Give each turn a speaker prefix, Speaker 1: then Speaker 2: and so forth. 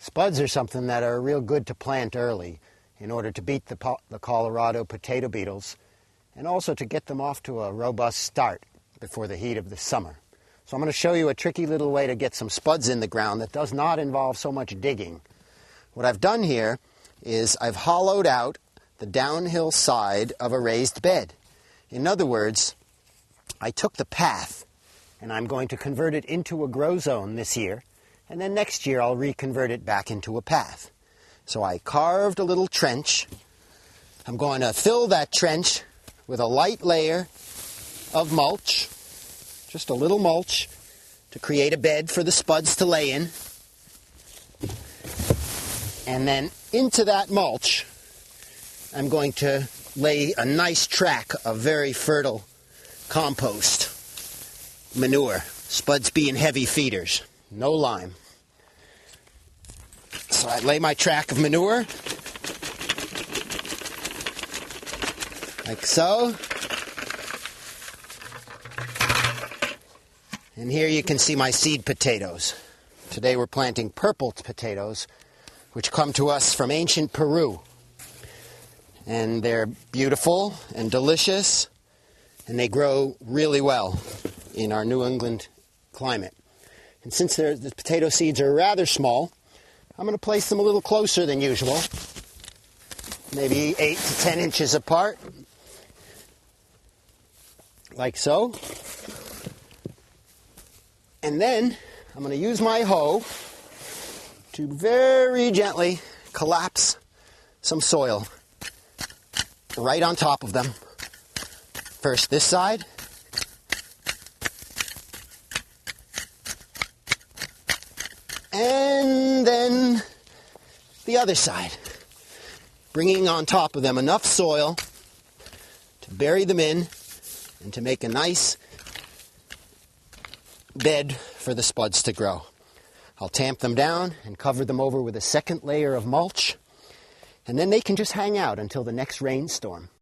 Speaker 1: Spuds are something that are real good to plant early in order to beat the Colorado potato beetles and also to get them off to a robust start before the heat of the summer. So I'm going to show you a tricky little way to get some spuds in the ground that does not involve so much digging. What I've done here is I've hollowed out the downhill side of a raised bed. In other words, I took the path and I'm going to convert it into a grow zone this year, and then next year I'll reconvert it back into a path. So I carved a little trench. I'm going to fill that trench with a light layer of mulch, just a little mulch, to create a bed for the spuds to lay in. And then into that mulch, I'm going to lay a nice track of very fertile compost, manure, spuds being heavy feeders, no lime. So I lay my track of manure, like so. And here you can see my seed potatoes. Today we're planting purple potatoes, which come to us from ancient Peru. And they're beautiful and delicious, and they grow really well in our New England climate. And since the potato seeds are rather small, I'm going to place them a little closer than usual, maybe 8 to 10 inches apart, like so. And then I'm going to use my hoe to very gently collapse some soil right on top of them. First this side, and then the other side, bringing on top of them enough soil to bury them in and to make a nice bed for the spuds to grow. I'll tamp them down and cover them over with a second layer of mulch, and then they can just hang out until the next rainstorm.